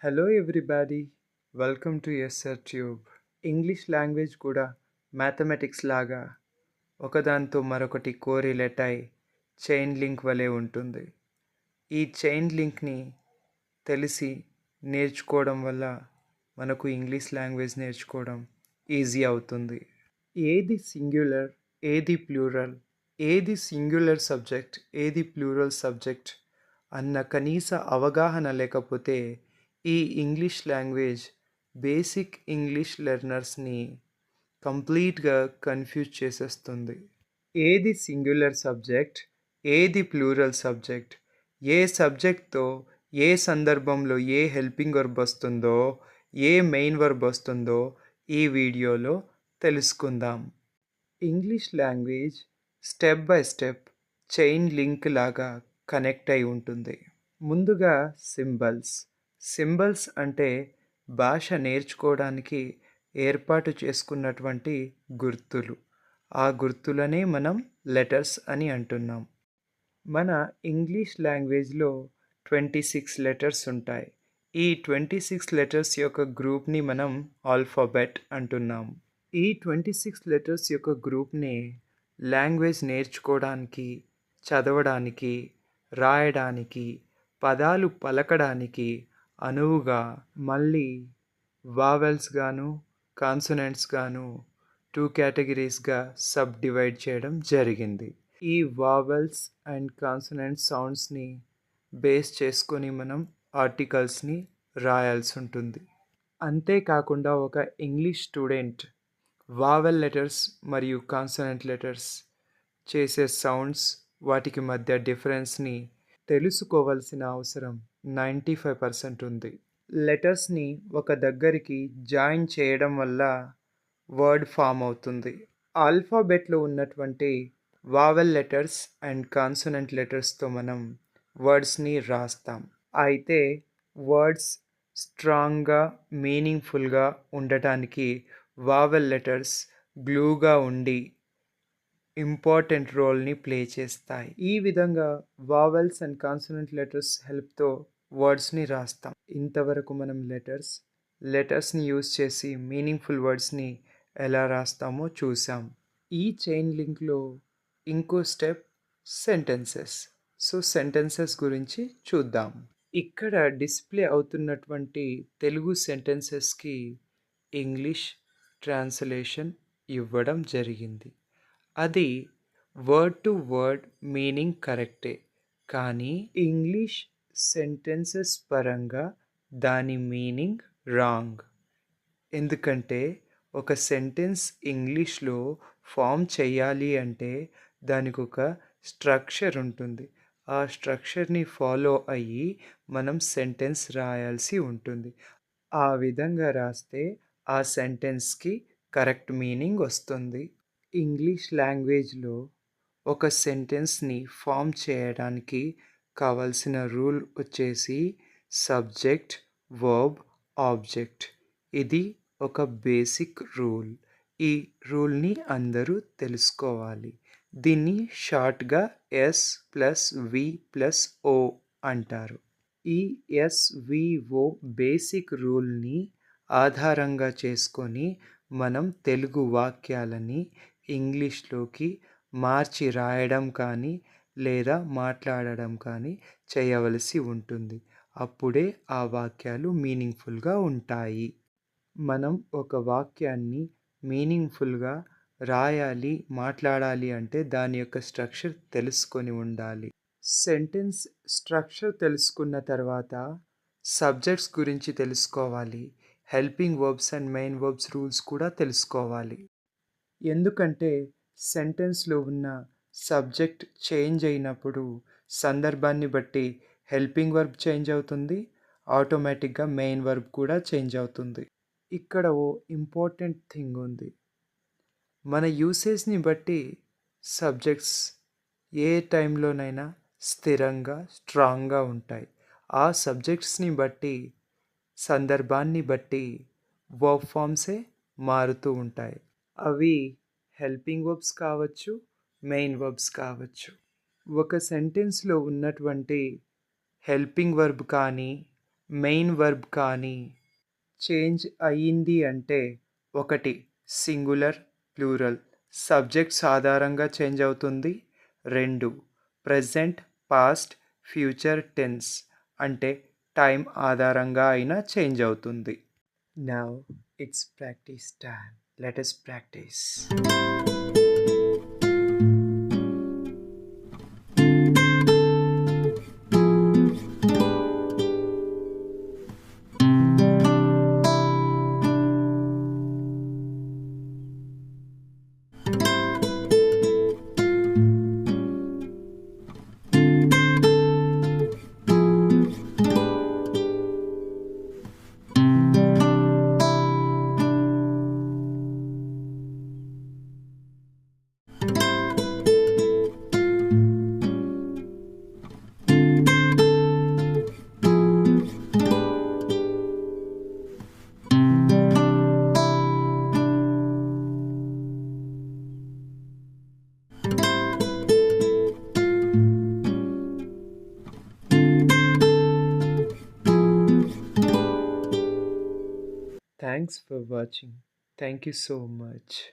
Hello everybody, welcome to SR Tube. English language కూడా mathematics లాగా ఒకదాంతో మరొకటి కోరిలేట్ అయి చైన్ లింక్ వలె ఉంటుంది. ఈ చైన్ లింక్ని తెలిసి నేర్చుకోవడం వల్ల మనకు ఇంగ్లీష్ లాంగ్వేజ్ నేర్చుకోవడం ఈజీ అవుతుంది. ఏది సింగ్యులర్, ఏది ప్లూరల్, ఏది సింగ్యులర్ సబ్జెక్ట్, ఏది ప్లూరల్ సబ్జెక్ట్ అన్న కనీస అవగాహన లేకపోతే ఈ ఇంగ్లీష్ లాంగ్వేజ్ బేసిక్ ఇంగ్లీష్ లెర్నర్స్ని కంప్లీట్గా కన్ఫ్యూజ్ చేసేస్తుంది. ఏది సింగ్యులర్ సబ్జెక్ట్, ఏది ప్లూరల్ సబ్జెక్ట్, ఏ సబ్జెక్ట్తో ఏ సందర్భంలో ఏ హెల్పింగ్ వర్బ్ వస్తుందో, ఏ మెయిన్ వర్బ్ వస్తుందో ఈ వీడియోలో తెలుసుకుందాం. English language step by step chain link లాగా కనెక్ట్ అయి ఉంటుంది. ముందుగా సింబల్స్ అంటే భాష నేర్చుకోవడానికి ఏర్పాటు చేసుకున్నటువంటి గుర్తులు. ఆ గుర్తులనే మనం లెటర్స్ అని అంటున్నాం. మన ఇంగ్లీష్ లాంగ్వేజ్లో 26 లెటర్స్ ఉంటాయి. ఈ 26 లెటర్స్ యొక్క గ్రూప్ని మనం ఆల్ఫాబెట్ అంటున్నాం. ఈ 26 లెటర్స్ యొక్క గ్రూప్ని లాంగ్వేజ్ నేర్చుకోవడానికి, చదవడానికి, రాయడానికి, పదాలు పలకడానికి అనువుగా మళ్ళీ వావెల్స్ గాను కాన్సనెంట్స్ గాను 2 కేటగిరీస్గా సబ్ డివైడ్ చేయడం జరిగింది. ఈ వావెల్స్ అండ్ కాన్సనెంట్ సౌండ్స్ని బేస్ చేసుకొని మనం ఆర్టికల్స్ని రాయాల్సి ఉంటుంది. అంతేకాకుండా ఒక ఇంగ్లీష్ స్టూడెంట్ వావెల్ లెటర్స్ మరియు కాన్సనెంట్ లెటర్స్ చేసే సౌండ్స్ వాటికి మధ్య డిఫరెన్స్ని తెలుసుకోవాల్సిన అవసరం 95% ఉంది. లెటర్స్ని ఒక దగ్గరికి జాయిన్ చేయడం వల్ల వర్డ్ ఫామ్ అవుతుంది. ఆల్ఫాబెట్లో ఉన్నటువంటి వావెల్ లెటర్స్ అండ్ కాన్సనెంట్ లెటర్స్తో మనం వర్డ్స్ని రాస్తాం. అయితే వర్డ్స్ స్ట్రాంగ్గా మీనింగ్ఫుల్గా ఉండటానికి వావెల్ లెటర్స్ గ్లూగా ఉండి ఇంపార్టెంట్ రోల్ని ప్లే చేస్తాయి. ఈ విధంగా వావెల్స్ అండ్ కాన్సనెంట్ లెటర్స్ హెల్ప్తో వర్డ్స్ని రాస్తాం. ఇంతవరకు మనం లెటర్స్ని యూజ్ చేసి మీనింగ్ఫుల్ వర్డ్స్ని ఎలా రాస్తామో చూసాం. ఈ చైన్ లింక్లో ఇంకో స్టెప్ సెంటెన్సెస్ గురించి చూద్దాం. ఇక్కడ డిస్ప్లే అవుతున్నటువంటి తెలుగు సెంటెన్సెస్కి ఇంగ్లీష్ ట్రాన్స్లేషన్ ఇవ్వడం జరిగింది. అది వర్డ్ టు వర్డ్ మీనింగ్ కరెక్టే, కానీ ఇంగ్లీష్ సెంటెన్సెస్ పరంగా దాని మీనింగ్ రాంగ్. ఎందుకంటే ఒక సెంటెన్స్ ఇంగ్లీష్లో ఫామ్ చేయాలి అంటే దానికి ఒక స్ట్రక్చర్ ఉంటుంది. ఆ స్ట్రక్చర్ని ఫాలో అయ్యి మనం సెంటెన్స్ రాయాల్సి ఉంటుంది. ఆ విధంగా రాస్తే ఆ సెంటెన్స్కి కరెక్ట్ మీనింగ్ వస్తుంది. ఇంగ్లీష్ లాంగ్వేజ్లో ఒక సెంటెన్స్ని ఫామ్ చేయడానికి కావలసిన రూల్ వచ్చేసి సబ్జెక్ట్, వర్బ్, ఆబ్జెక్ట్. ఇది ఒక బేసిక్ రూల్. ఈ రూల్ని అందరూ తెలుసుకోవాలి. దీన్ని షార్ట్గా S+V+O అంటారు. ఈ SVO బేసిక్ రూల్ని ఆధారంగా చేసుకొని మనం తెలుగు వాక్యాలని ఇంగ్లీష్లోకి మార్చి రాయడం కానీ లేదా మాట్లాడడం కానీ చేయవలసి ఉంటుంది. అప్పుడే ఆ వాక్యాలు మీనింగ్ఫుల్గా ఉంటాయి. మనం ఒక వాక్యాన్ని మీనింగ్ఫుల్గా రాయాలి, మాట్లాడాలి అంటే దాని యొక్క స్ట్రక్చర్ తెలుసుకొని ఉండాలి. సెంటెన్స్ స్ట్రక్చర్ తెలుసుకున్న తర్వాత సబ్జెక్ట్స్ గురించి తెలుసుకోవాలి. Helping verbs and main verbs rules కూడా తెలుసుకోవాలి. ఎందుకంటే సెంటెన్స్లో ఉన్న సబ్జెక్ట్ చేంజ్ అయినప్పుడు సందర్భాన్ని బట్టి హెల్పింగ్ వర్బ్ చేంజ్ అవుతుంది, ఆటోమేటిక్గా మెయిన్ వర్బ్ కూడా చేంజ్ అవుతుంది. ఇక్కడ ఓ ఇంపార్టెంట్ థింగ్ ఉంది. మన యూసేజ్ని బట్టి సబ్జెక్ట్స్ ఏ టైంలోనైనా స్థిరంగా స్ట్రాంగ్గా ఉంటాయి. ఆ సబ్జెక్ట్స్ని బట్టి సందర్భాన్ని బట్టి వర్బ్ ఫామ్సే మారుతూ ఉంటాయి. అవి హెల్పింగ్ వర్బ్స్ కావచ్చు, మెయిన్ వర్బ్స్ కావచ్చు. ఒక సెంటెన్స్లో ఉన్నటువంటి హెల్పింగ్ వర్బ్ కానీ మెయిన్ వర్బ్ కానీ చేంజ్ అయ్యింది అంటే ఒకటి సింగులర్ ప్లూరల్ సబ్జెక్ట్ సాధారణంగా చేంజ్ అవుతుంది. రెండు ప్రెజెంట్ పాస్ట్ ఫ్యూచర్ టెన్స్ అంటే టైం ఆధారంగా అయినా చేంజ్ అవుతుంది. Now it's practice time. Let us practice. Thanks for watching. Thank you so much.